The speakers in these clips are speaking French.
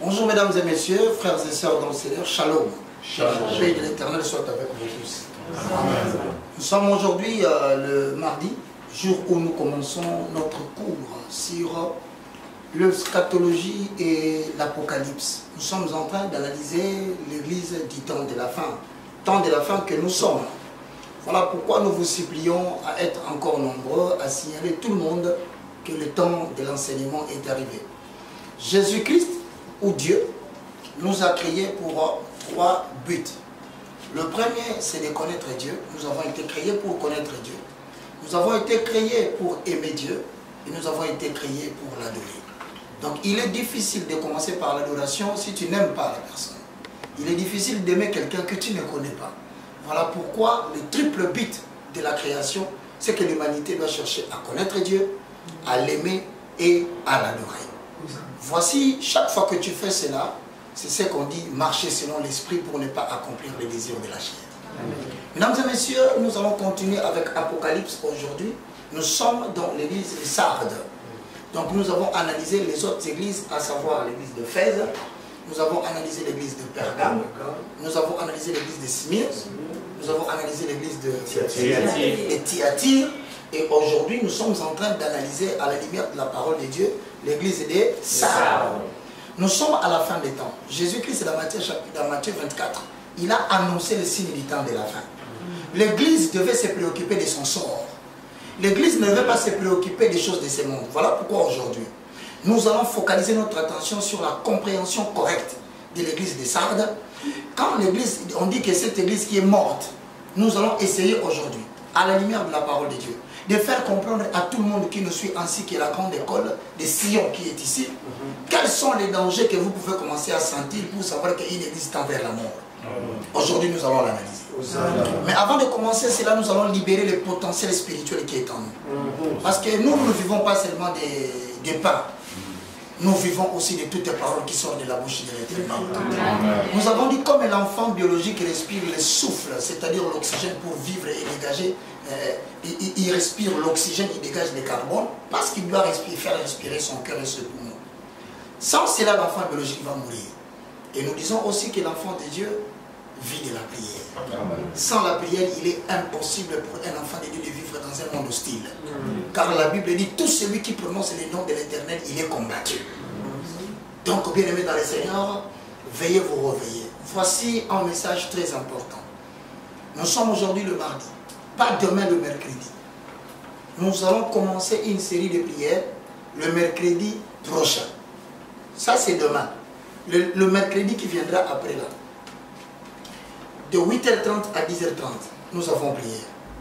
Bonjour mesdames et messieurs, frères et sœurs dans le Seigneur, shalom. La paix de l'Éternel soit avec vous tous. Amen. Nous sommes aujourd'hui le mardi, jour où nous commençons notre cours sur l'eschatologie et l'Apocalypse. Nous sommes en train d'analyser l'Église du temps de la fin que nous sommes. Voilà pourquoi nous vous supplions à être encore nombreux, à signaler tout le monde que le temps de l'enseignement est arrivé. Jésus-Christ, ou Dieu, nous a créés pour 3 buts. Le premier, c'est de connaître Dieu. Nous avons été créés pour connaître Dieu. Nous avons été créés pour aimer Dieu. Et nous avons été créés pour l'adorer. Donc il est difficile de commencer par l'adoration si tu n'aimes pas la personne. Il est difficile d'aimer quelqu'un que tu ne connais pas. Voilà pourquoi le triple but de la création, c'est que l'humanité doit chercher à connaître Dieu, à l'aimer et à l'adorer. Voici, chaque fois que tu fais cela, c'est ce qu'on dit, marcher selon l'esprit pour ne pas accomplir les désirs de la chair. Amen. Mesdames et messieurs, nous allons continuer avec Apocalypse aujourd'hui. Nous sommes dans l'église de Sardes. Donc nous avons analysé les autres églises, à savoir l'église de Fès, nous avons analysé l'église de Pergame, nous avons analysé l'église de Smyrne, nous avons analysé l'église de Thyatire, et aujourd'hui nous sommes en train d'analyser à la lumière de la parole de Dieu l'église de Sardes. Nous sommes à la fin des temps. Jésus-Christ, dans Matthieu 24, il a annoncé le signe du temps de la fin. L'église devait se préoccuper de son sort. L'église ne devait pas se préoccuper des choses de ce monde. Voilà pourquoi aujourd'hui, nous allons focaliser notre attention sur la compréhension correcte de l'église de Sardes. Quand l'église, on dit que cette église qui est morte, nous allons essayer aujourd'hui, à la lumière de la parole de Dieu, de faire comprendre à tout le monde qui nous suit, ainsi que la grande école de Sion qui est ici, quels sont les dangers que vous pouvez commencer à sentir pour savoir qu'une église tend vers la mort. Aujourd'hui, nous allons l'analyser. Mais avant de commencer cela, nous allons libérer le potentiel spirituel qui est en nous. Parce que nous ne vivons pas seulement des pains. Nous vivons aussi de toutes les paroles qui sortent de la bouche de l'Éternel. Nous avons dit comme l'enfant biologique respire le souffle, c'est-à-dire l'oxygène pour vivre et dégager, il respire l'oxygène, il dégage le carbone, parce qu'il doit faire respirer son cœur et ses poumons. Sans cela, l'enfant biologique va mourir. Et nous disons aussi que l'enfant de Dieu vit de la prière. Sans la prière, il est impossible pour un enfant de Dieu de vivre dans un monde hostile. Car la Bible dit, tout celui qui prononce le nom de l'Éternel, il est combattu. Donc, bien aimés dans le Seigneur, veillez vous réveiller. Voici un message très important. Nous sommes aujourd'hui le mardi, pas demain le mercredi. Nous allons commencer une série de prières le mercredi prochain. Ça, c'est demain. Le mercredi qui viendra après là. De 8h30 à 10h30, nous avons prié.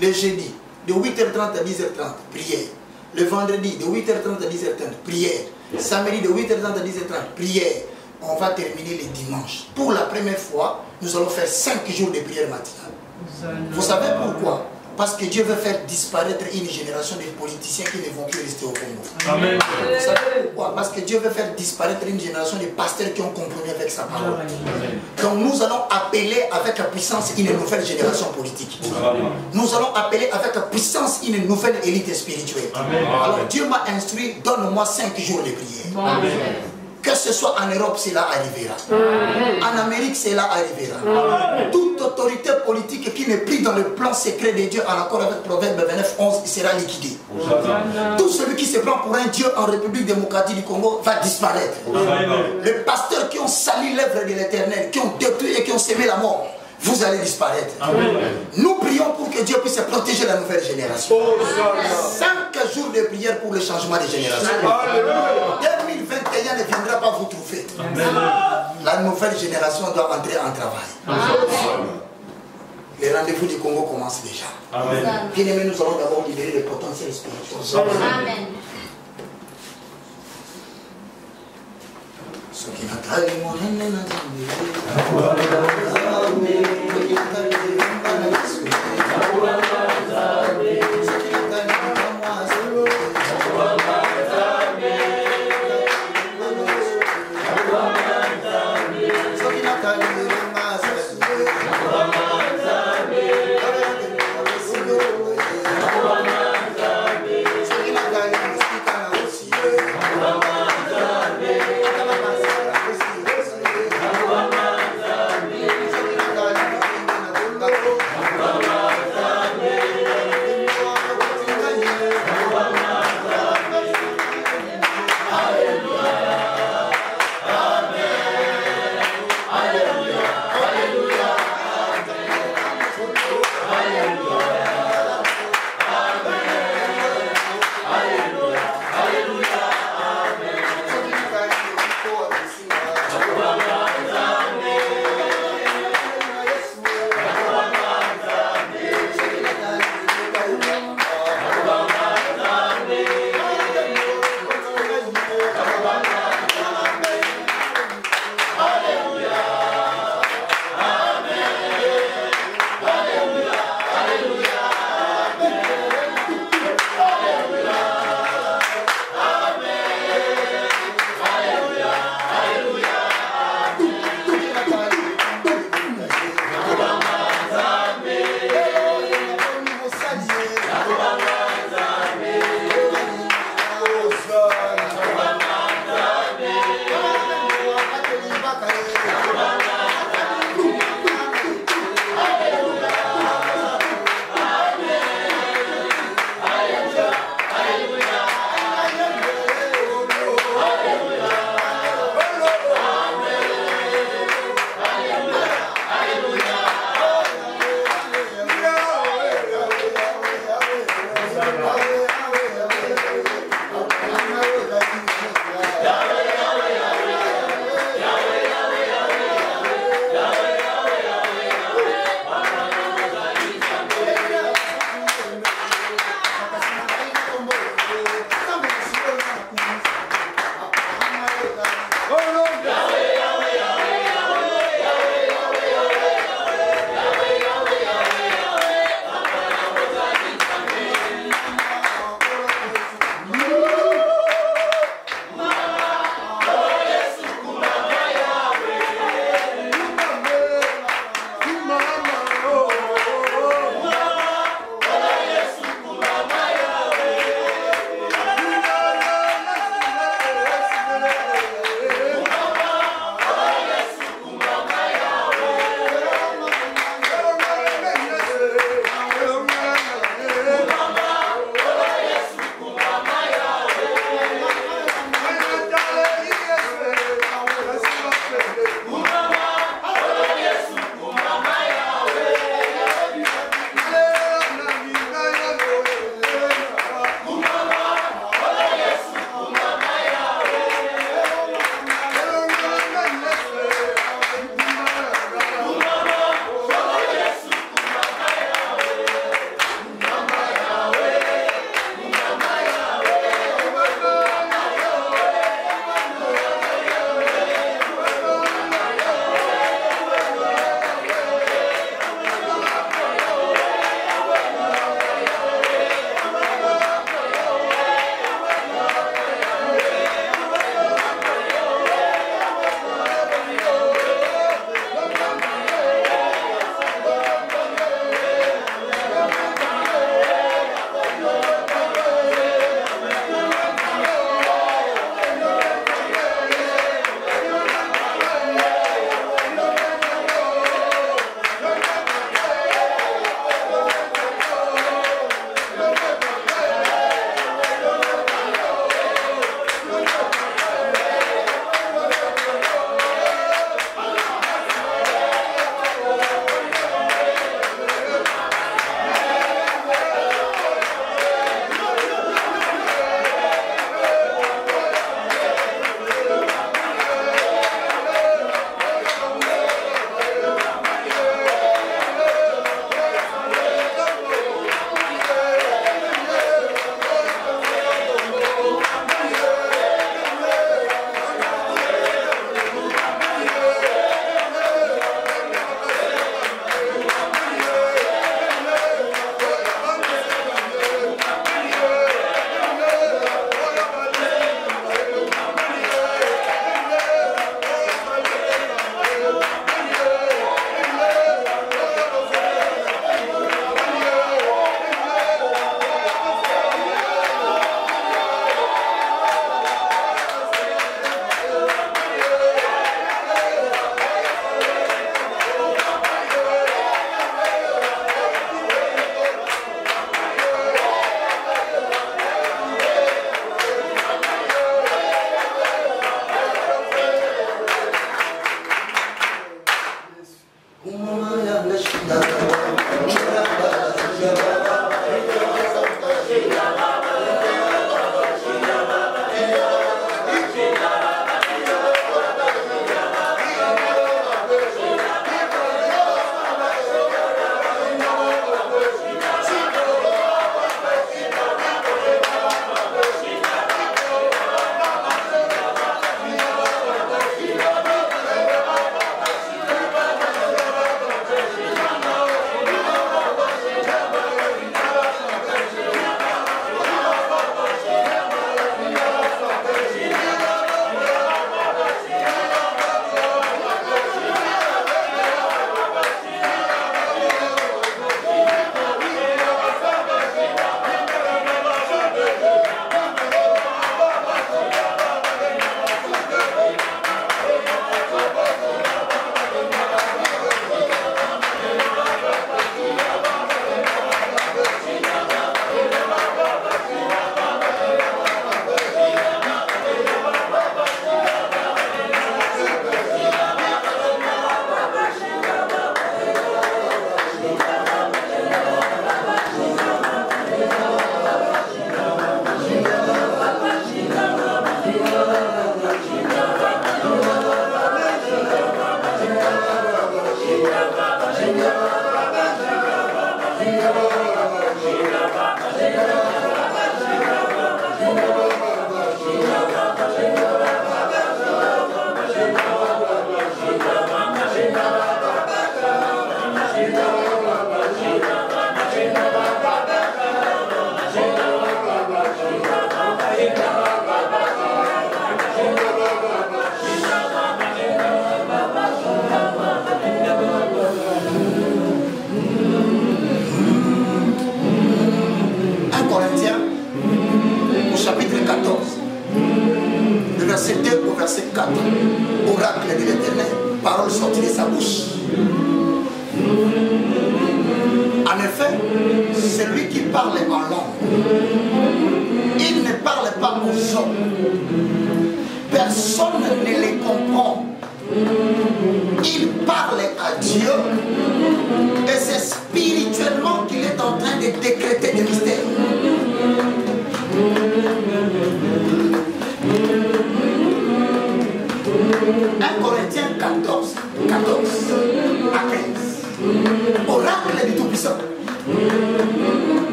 Le jeudi, de 8h30 à 10h30, prière. Le vendredi, de 8h30 à 10h30, prière. Samedi, de 8h30 à 10h30, prière. On va terminer le dimanche. Pour la première fois, nous allons faire 5 jours de prière matinale. Vous savez pourquoi? Parce que Dieu veut faire disparaître une génération de politiciens qui ne vont plus rester au Congo. Amen. Vous savez pourquoi? Parce que Dieu veut faire disparaître une génération de pasteurs qui ont compromis avec sa parole. Amen. Donc nous allons appeler avec puissance une nouvelle génération politique. Amen. Nous allons appeler avec puissance une nouvelle élite spirituelle. Amen. Alors Dieu m'a instruit, donne-moi 5 jours de prière. Amen. Que ce soit en Europe, cela arrivera. En Amérique, cela arrivera. Toute autorité politique qui n'est plus dans le plan secret de Dieu en accord avec Proverbe 29:11 sera liquidée. Tout celui qui se prend pour un Dieu en République démocratique du Congo va disparaître. Les pasteurs qui ont sali l'œuvre de l'Éternel, qui ont détruit et qui ont sémé la mort, vous allez disparaître. Amen. Nous prions pour que Dieu puisse protéger la nouvelle génération. 5 jours de prière pour le changement des générations. 2021 ne viendra pas vous trouver. Amen. La nouvelle génération doit entrer en travail. Amen. Les rendez-vous du Congo commencent déjà. Amen. Bien aimés, nous allons d'abord libérer le potentiel spirituel. Amen. Ce qui n'a pas eu mon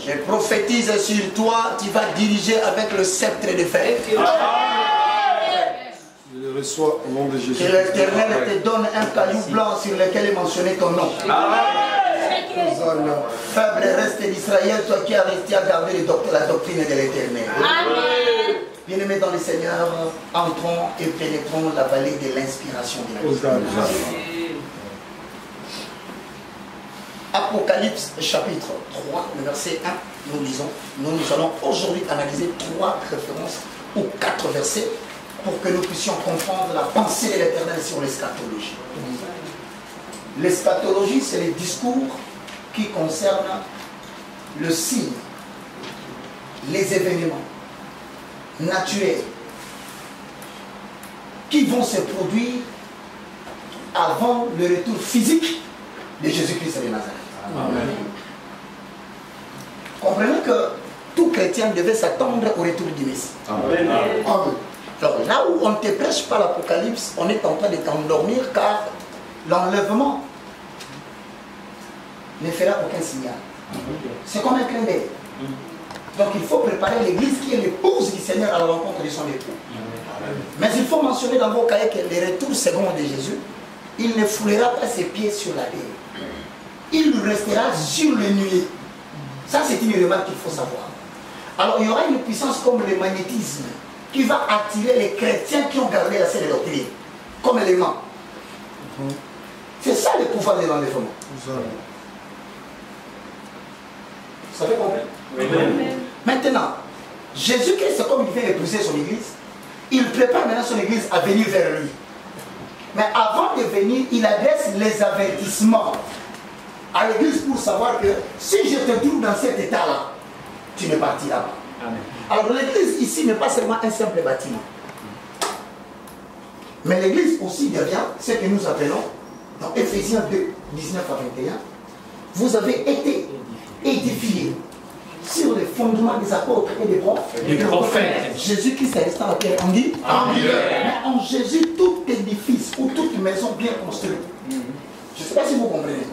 Je prophétise sur toi, tu vas diriger avec le sceptre de fer. Je le reçois au nom de Jésus. Que l'Éternel te donne un caillou blanc sur lequel est mentionné ton nom. Faible reste d'Israël, toi qui as resté à garder la doctrine de l'Éternel. Bien-aimés dans le Seigneur, entrons et pénétrons la vallée de l'inspiration de la vie. Apocalypse chapitre 3, le verset 1, nous lisons. Nous allons aujourd'hui analyser 3 références ou 4 versets pour que nous puissions comprendre la pensée de l'Éternel sur l'eschatologie. L'eschatologie, c'est les discours qui concernent le signe, les événements naturels qui vont se produire avant le retour physique de Jésus-Christ de Nazareth. Comprenez que tout chrétien devait s'attendre au retour du Messie. Amen. Alors là où on ne te prêche pas l'Apocalypse, on est en train de t'endormir car l'enlèvement ne fera aucun signal. C'est comme un clin d'œil. Donc il faut préparer l'église qui est l'épouse du Seigneur à la rencontre de son époux. Mais il faut mentionner dans vos cahiers que le retour second de Jésus, il ne foulera pas ses pieds sur la terre. Il restera sur les nuées. Ça c'est une remarque qu'il faut savoir. Alors il y aura une puissance comme le magnétisme qui va attirer les chrétiens qui ont gardé la saine doctrine comme élément. C'est ça le pouvoir de l'enlèvement. Ça fait comprendre? Maintenant, Jésus-Christ, comme il vient épouser son église, il prépare maintenant son église à venir vers lui. Mais avant de venir, il adresse les avertissements à l'église pour savoir que si je te trouve dans cet état-là, tu ne partiras pas. Amen. Alors l'église ici n'est pas seulement un simple bâtiment. Mais l'église aussi devient ce que nous appelons, dans Ephésiens 2, 19 à 21, vous avez été édifiés sur les fondements des apôtres et des prophètes. Jésus-Christ est resté à la terre. On dit Amen. Mais en Jésus, tout édifice ou toute maison bien construite. Je ne sais pas si vous comprenez.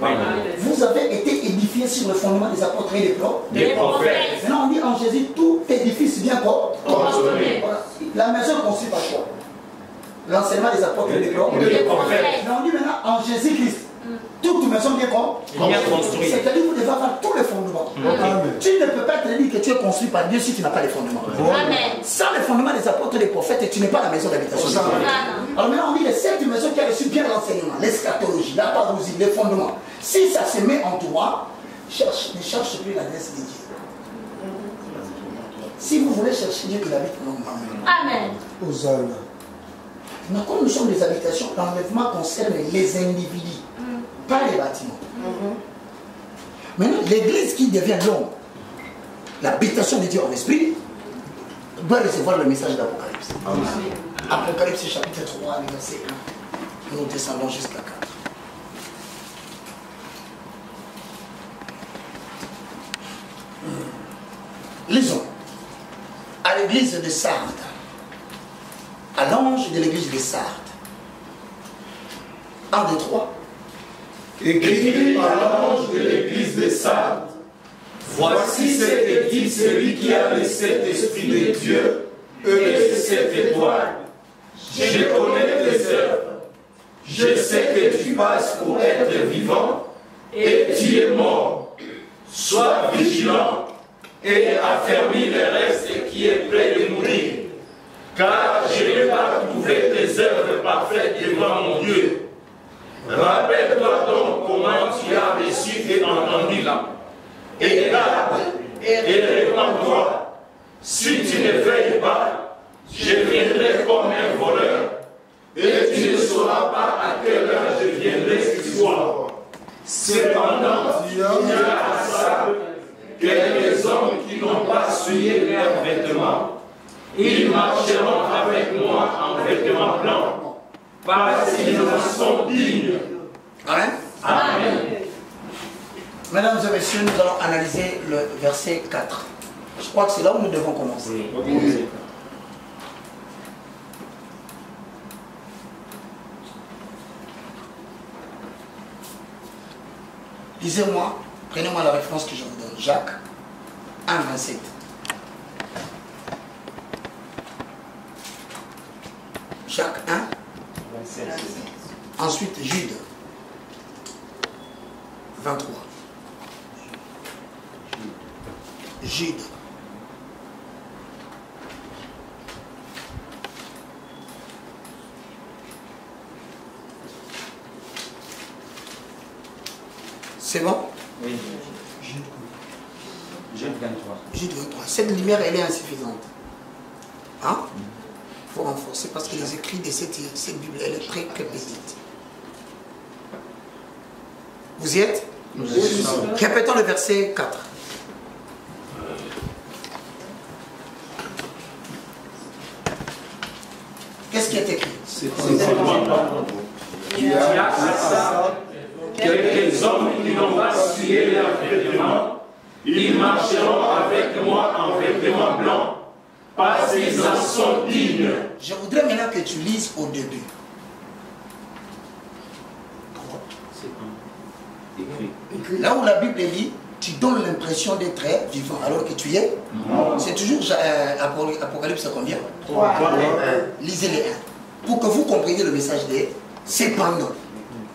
Vous avez été édifiés sur le fondement des apôtres et des prophètes. Maintenant, on dit en Jésus, tout édifice bien construit. La maison est construite par quoi? L'enseignement des apôtres et des prophètes. Mais on dit maintenant en Jésus-Christ. Toute maison bien construite. C'est-à-dire que vous devez avoir tous les fondements. Tu ne peux pas te dire que tu es construit par Dieu si tu n'as pas les fondements. Amen. Sans les fondements des apôtres et des prophètes, tu n'es pas la maison d'habitation. Alors maintenant on dit que cette maison qui a reçu bien l'enseignement, l'eschatologie, la parousie, les fondements, si ça se met en toi, ne cherche plus l'adresse de Dieu. Si vous voulez chercher Dieu, qu'il habite en nous. Amen. Hosanna. Mais comme nous sommes des habitations, l'enlèvement concerne les individus, pas les bâtiments. Maintenant, l'église qui devient l'homme, l'habitation de Dieu en esprit, doit recevoir le message d'Apocalypse. Apocalypse chapitre 3, verset 1. Nous descendons jusqu'à 4. Lisons. À l'église de Sardes, à l'ange de l'église de Sardes. 1, 2, 3. Écrit à l'ange de l'église de Sardes. Voici ce que dit celui qui a le Saint-Esprit de Dieu et les 7 étoiles. Je connais tes œuvres. Je sais que tu passes pour être vivant et tu es mort. Sois vigilant et affermis le reste qui est près de mourir. Car je n'ai pas trouvé tes œuvres parfaites devant mon Dieu. Rappelle-toi donc comment tu as reçu et entendu là. Et garde et répands-toi. Si tu ne veilles pas, je viendrai comme un voleur. Et tu ne sauras pas à quelle heure je viendrai sur toi. Cependant, Dieu a ça que les hommes qui n'ont pas souillé leurs vêtements, ils marcheront avec moi en vêtements blancs, parce qu'ils en sont dignes. Amen. Amen. Mesdames et messieurs, nous allons analyser le verset 4. Je crois que c'est là où nous devons commencer. Oui. Lisez-moi, prenez-moi la référence que je vous donne. Jacques 1, 27. Jacques 1, 27. Ensuite, Jude 23. Jude. C'est bon? Oui. Jude 23. Jude 23. Cette lumière, elle est insuffisante. Hein? Il faut renforcer parce que les écrits de cette Bible, elle est très petite. Vous y êtes? Répétons le verset 4. Qu'est-ce qui est écrit? Tu as ça quelques hommes qui n'ont pas souillé leurs vêtements, ils marcheront avec moi en vêtements blancs, parce qu'ils en sont dignes. Je voudrais maintenant que tu lises au début. Là où la Bible dit, tu donnes l'impression d'être vivant alors que tu es. C'est toujours Apocalypse combien? 3. Lisez les 1. Pour que vous compreniez le message des cependant.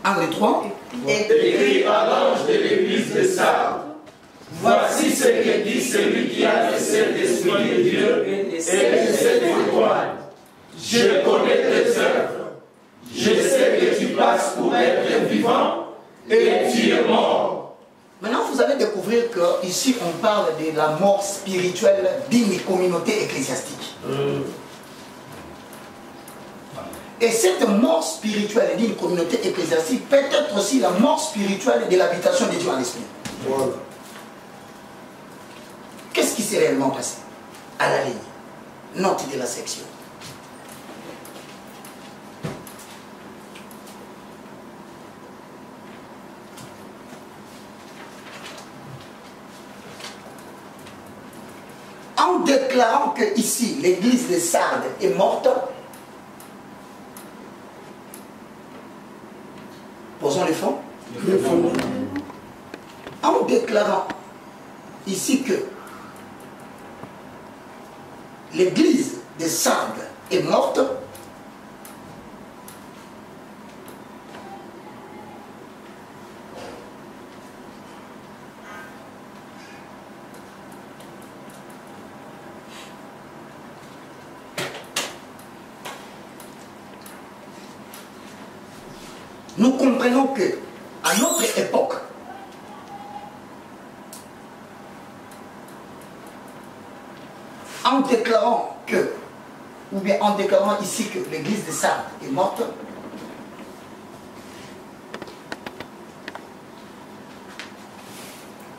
1, 2, 3. Écrit à l'ange de l'église de Sardes. Voici ce que dit celui qui a le Saint-Esprit de Dieu et les 7 étoiles. Je connais tes œuvres. Je sais que tu passes pour être vivant et tu es mort. Maintenant, vous allez découvrir qu'ici, on parle de la mort spirituelle d'une communauté ecclésiastique. Et cette mort spirituelle d'une communauté ecclésiastique peut être aussi la mort spirituelle de l'habitation de Dieu en esprit. Voilà. Qu'est-ce qui s'est réellement passé? À la ligne. Note de la section. En déclarant que ici l'église de Sardes est morte, posons les fonds. En déclarant ici que l'église de Sardes est morte, nous comprenons que à notre époque, en déclarant que, ou bien en déclarant ici que l'église de Sardes est morte,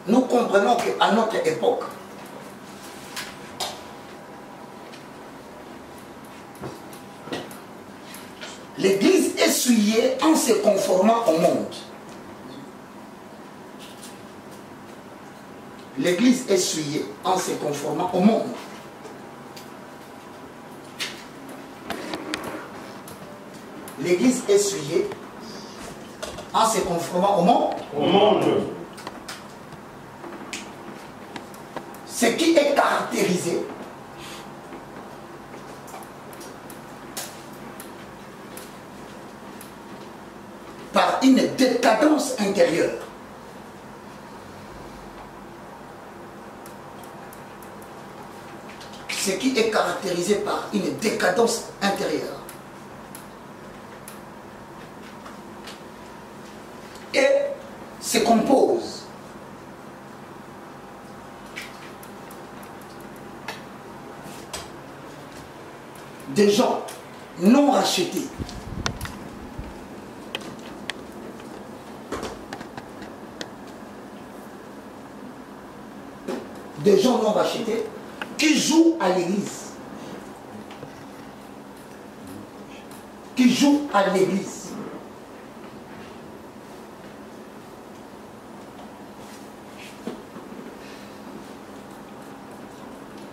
nous comprenons qu'à notre époque, l'église est souillée en se conformant au monde. L'église est souillée en se conformant au monde. L'église est souillée en se conformant au monde. Au monde. Ce qui est caractérisé par une décadence intérieure. Ce qui est caractérisé par une décadence intérieure. Et se compose des gens non rachetés, des gens non rachetés qui jouent à l'église, qui jouent à l'église.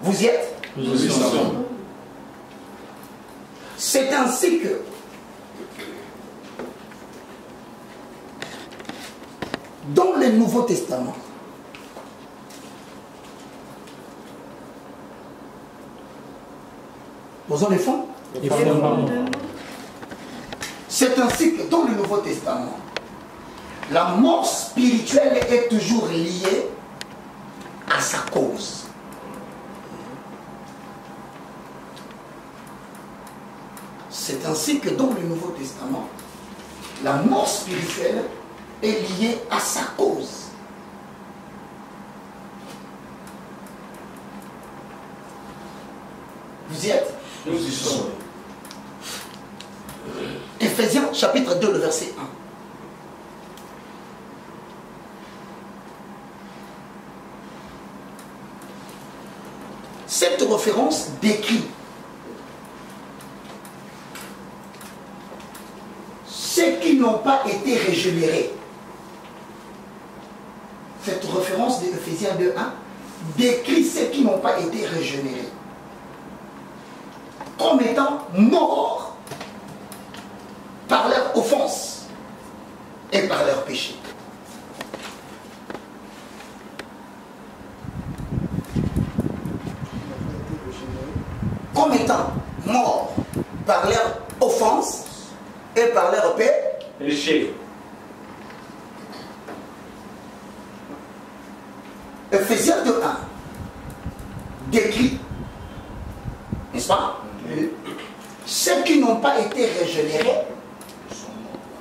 Vous y êtes? Nous y sommes. C'est ainsi que dans le Nouveau Testament, posons les fonds. C'est ainsi que dans le Nouveau Testament, la mort spirituelle est toujours liée à sa cause. C'est ainsi que dans le Nouveau Testament, la mort spirituelle est liée à sa cause. Vous y êtes? Nous y sommes. Éphésiens chapitre 2, le verset 1. Cette référence décrit ceux qui n'ont pas été régénérés sous référence de Ephésiens 2.1, décrit ceux qui n'ont pas été régénérés comme étant morts par leur offense et par leur péché. Comme étant morts par leur offense et par leur péché. Ephésiens 2.1 décrit, n'est-ce pas, ceux qui n'ont pas été régénérés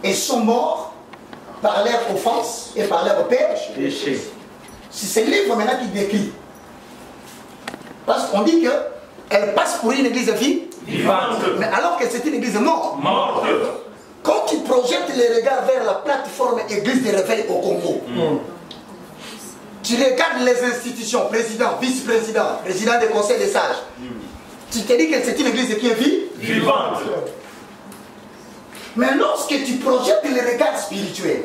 et sont morts par leur offense et par leur péché. C'est ce livre maintenant qui décrit. Parce qu'on dit qu'elle passe pour une église vivante, mais alors que c'est une église morte. Quand tu projettes les regards vers la plateforme église de réveil au Congo, tu regardes les institutions, président, vice-président, président des conseils des sages, tu te dis que c'est une église qui est vivante. Mais lorsque tu projettes les regards spirituels,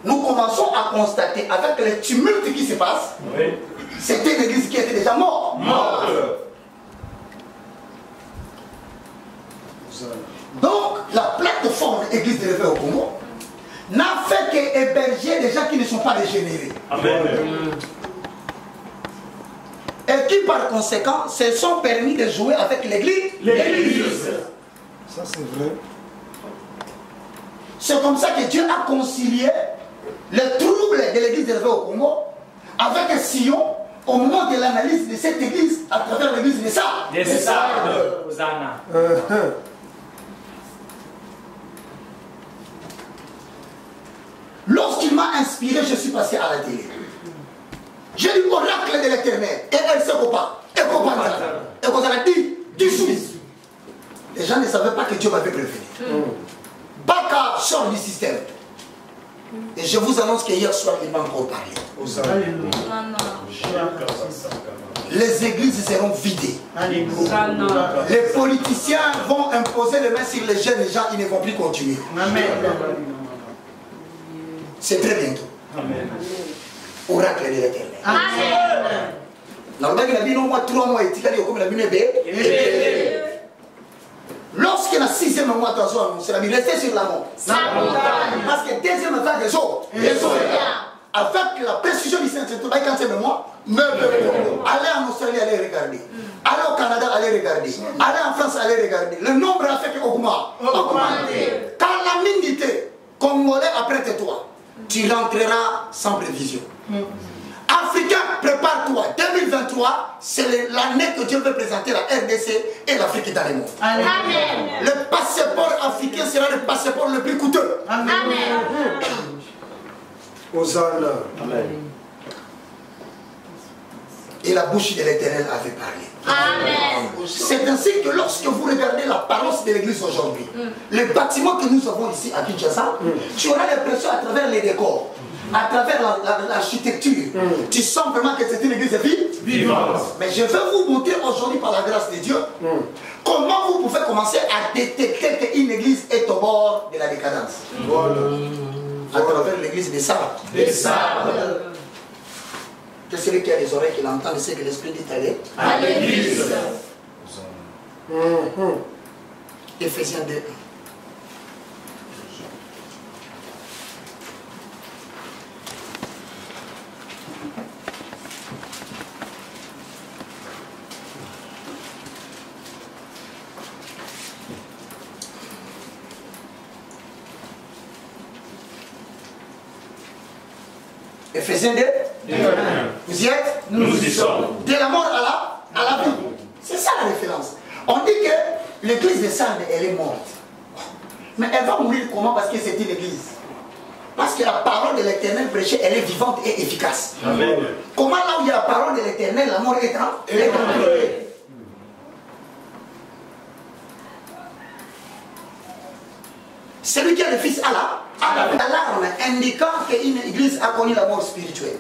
nous commençons à constater avec les tumultes qui se passent, c'était une église qui était déjà morte. Donc, la plateforme église de réveil au Congo n'a fait qu'héberger des gens qui ne sont pas régénérés. Amen. Et qui, par conséquent, se sont permis de jouer avec l'église. Ça, c'est vrai. C'est comme ça que Dieu a concilié le trouble de l'église de réveil au Congo avec Sion au moment de l'analyse de cette église à travers l'église de Sardes. Lorsqu'il m'a inspiré, je suis passé à la télé. J'ai lu l'oracle de l'Éternel. Et elle se copa. Et qu'on a dit, dissous. Les gens ne savaient pas que Dieu m'avait prévenu. Baka sort du système. Et je vous annonce qu'hier soir, il m'a encore parlé. Les églises seront vidées. Les politiciens vont imposer les mains sur les jeunes, les gens, ils ne vont plus continuer. C'est très bientôt. Oracle de l'Éternel. Il a dit non, moi 3 mois, il a dit comme la lorsque la 6e mois d'oiseau annoncé, il a resté sur la mort. Parce que deuxième vague des eaux, avec la précision du Saint-Esprit, quand c'est moi, allez en Australie, allez regarder. Allez au Canada, allez regarder. Allez en France, allez regarder. Le nombre a fait augmenter. Calamité, Congolais, apprête-toi. Tu rentreras sans prévision. Africain, prépare-toi. 2023, c'est l'année que Dieu veut présenter la RDC et l'Afrique dans le monde. Amen. Le passeport africain sera le passeport le plus coûteux. Amen. Hosanna. Amen. Et la bouche de l'Éternel avait parlé. Amen. C'est ainsi que lorsque vous regardez l'apparence de l'église aujourd'hui, le bâtiment que nous avons ici à Kinshasa, tu auras l'impression à travers les décors, à travers l'architecture, tu sens vraiment que c'est une église vivante. Mais je vais vous montrer aujourd'hui par la grâce de Dieu comment vous pouvez commencer à détecter qu'une église est au bord de la décadence. Voilà. À travers l'église des Sardes. Que celui qui a les oreilles qui l'entend, c'est que l'Esprit dit aller à l'église. Ephésiens 2. Ephésiens 2. Vous y êtes? Nous y sommes. De la mort à la vie. C'est ça la référence. On dit que l'église de Sardes, elle est morte. Mais elle va mourir comment? Parce que c'est une église. Parce que la parole de l'Éternel prêchée, elle est vivante et efficace. Amen. Comment là où il y a la parole de l'Éternel, la mort est enlevée? Celui qui a le fils a l'alarme indiquant qu'une église a connu la mort spirituelle.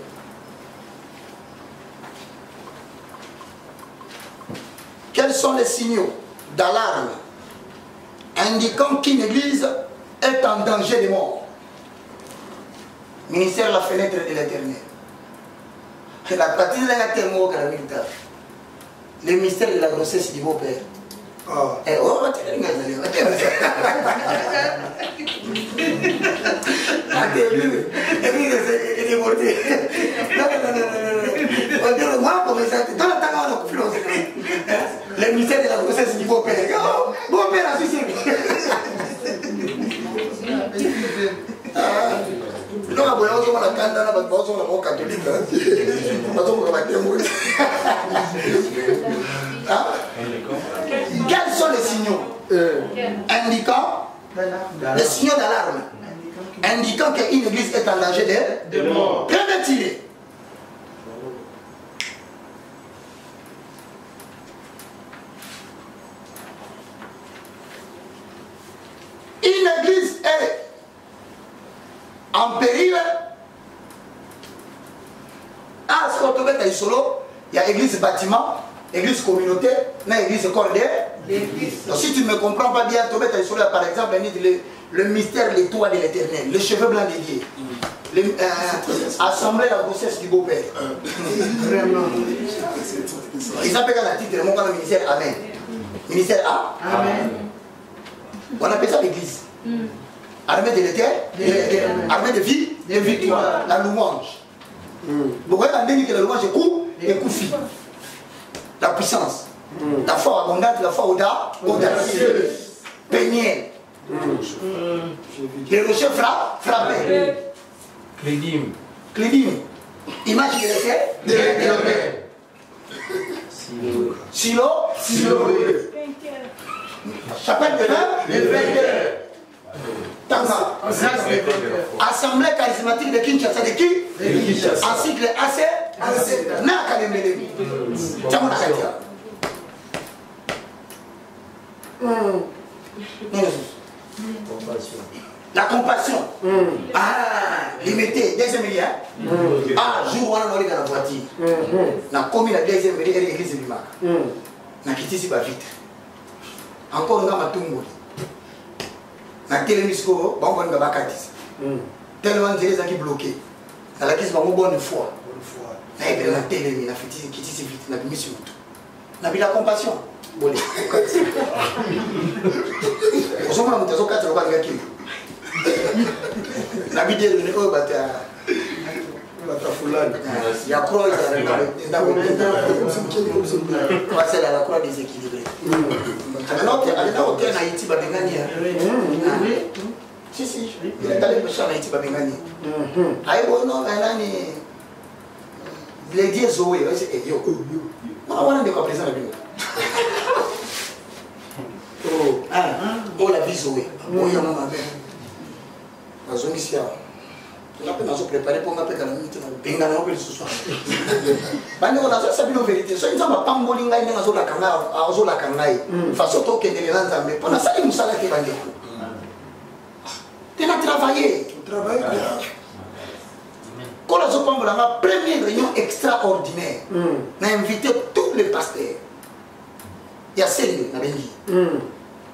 Quels sont les signaux d'alarme indiquant qu'une église est en danger de mort? Ministère de la fenêtre de l'Éternel. La partie de la terre, le mystère de la grossesse du beau-père. Et on va te dire, le mystère de la grossesse du beau-père. Beau-père a suicidé. Non, on la candana, on la catholique. Quels sont les signaux indiquant les signaux d'alarme indiquant qu'une église est en danger de mort? Prévenez-il. Une église est en péril. À ce qu'on peut mettre solo, il y a église bâtiment, église communauté, mais église cordière. Donc si tu ne me comprends pas bien, tu mets solo, par exemple, le mystère, l'étoile de l'éternel, les cheveux blancs dédiés, assemblée la grossesse du beau-père. Ils appellent la titre, mon ministère Amen. Ministère A. Amen. On appelle ça l'église. Armée de l'éternel, armée de vie, de victoire, la louange. Vous voyez que la louange est coup et coup fi. La puissance, la foi abondante, la foi audacieuse, pénienne. Les rochers frappés. Clédim. Image de l'éternel. Silo. Chapelle de vainqueur. Tanga. Assemblée charismatique de Kinshasa. De qui? En cycle AC. Nakalemele. La compassion. Limité. Deuxième lien. Jour où on a dans la voiture. On a commis la deuxième lien de l'église du Mac. On a quitté ici vite. Encore on a matumbo. Na télémisco, on va nous bakatis. Tellement de gens qui bloqués. Na la question va bonne foi. Na ebe na télémi, na fiti qui tisse vite, na mission. Na bila compassion. Bolé. On s'en va monter sur 4 rois de qui. Na bidé le néo bata. Bata fulani. Ya croix ya na c'est la croix déséquilibrée. Alors, on a Haïti Babengani. Si, il est allé chercher en Haïti Babengani. Aïe, non, les dieux Zoé, c'est yo. On a des présents là-bas. Oh, la vie Zoé. Oh, il y a ma mère. Ma zone ici. On a préparé pour m'appeler dans la minute. On a appelé ce soir. On a sabi la vérité. So, ils ont pas m'bolinga ina zo la kanga, azo la kangai. Façon to que les gens mais pour ça ils nous sala ke bande. Tu as travaillé. Quand on a ma première réunion extraordinaire, on a invité tous les pasteurs. Il y a 5 na bengi.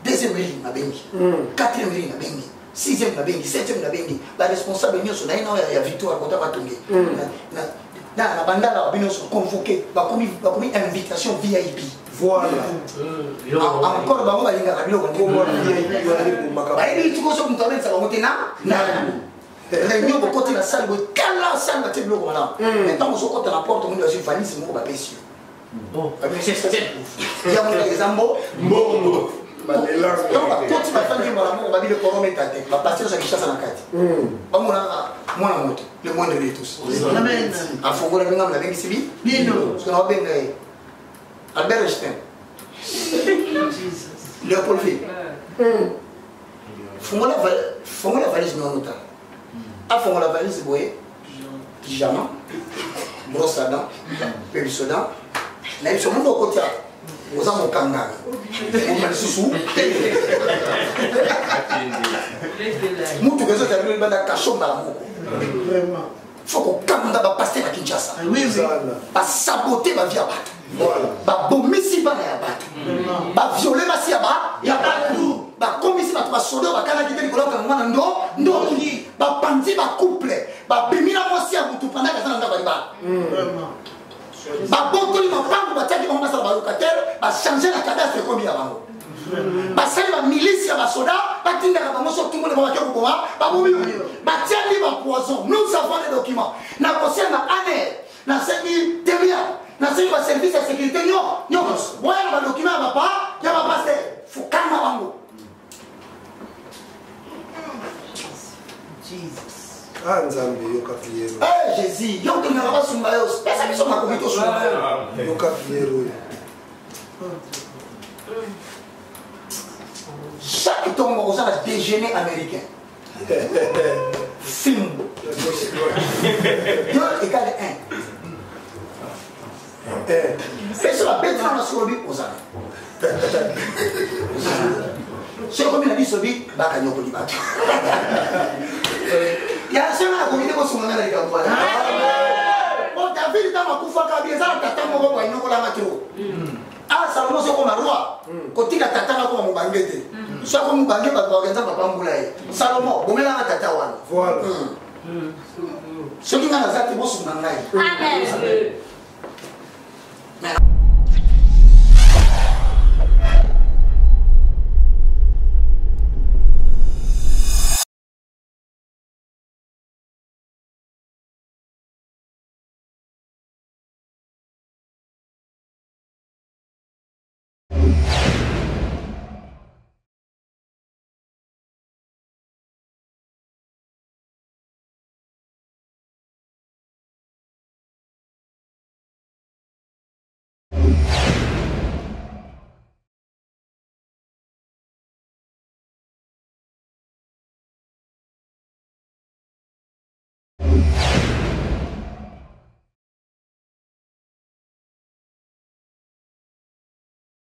Deuxième réunion na bengi. Quatrième réunion na bengi. 6e na bengi, 7e na bengi. La responsable nyonso na ina ya victoire kota batonge. Na banda la bino sont convoqués, ba komi invitation VIP. Voilà. Encore ba ba linga kabilo ko VIP. Ba ili tuko so mutale sa ba motena. Réunion de côté la salle, quelle salle va-t-il le voilà. Maintenant, on se côté la porte, on doit se faire c'est mon bébé sûr. Bon, il y a mon exemple. Bon. Donc, quand tu vas faire du mal, on va dire le coron est à tête. La passion, c'est qui chasse en carte. Pas mon moto, le moindre de tous. Amen. À Fongo, la bingham, la bingue civile. Nino. Ce qu'on a bien Albert Einstein. Léopold V. Fongo la valise non notable. À fond la valise, c'est boyer, pyjama, brosse à dents, péris à dents. Mais sur mon côté, vous avez mon kanga. On met le sous-sous. Nous, tous les autres, nous avons un cachot dans la mou. Il faut qu'on camde dans passer à Kinshasa. Oui, oui. Pas saboter ma vie à battre. Pas bomber si bas à battre. Pas violer ma si à battre. Il y a pas de tout. Bah, comme ici, ma soda, ma canne qui était du collant, non, bapandi couple bapimina mwasi ya mutu pendant que ça n'a pas libala babotoli mapango batiaki bango basala balocataire bachange la cadastre ekomi ya bango basali bamilisi ya basoda batindaka bango so tungole babaki kokoma babomi batiali bapoison. Nous avons les documents na kosia na aner nasengi teria nasengi baservice ya sécurité nyonso boya na badocument ya bapa ya bapaster fukanga bango. Ah, Nzambe, yoka fiero. Eh, Jésus, yoka ngaka basunga yo. Pesa biso makomito sunga. Yoka fiero. Chaque tombe aux a déjeuner américain. Film. 2 égale 1. C'est sur la bête dans la survie aux a. C'est comme il a dit Sobi, Bakanyoko di Baki. Il y a un seul à la communauté pour se mener avec la voix. Bon, David, dans ma koufa, il y a un tata moro, il y a un matro. Ah, Salomon, c'est comme un roi. Quand il a tata, comme un banguette. Soit comme un banguette, parce qu'on a papa moulay. Salomon, vous mettez un tata. Voilà. Ce qui m'a dit, c'est que vous êtes un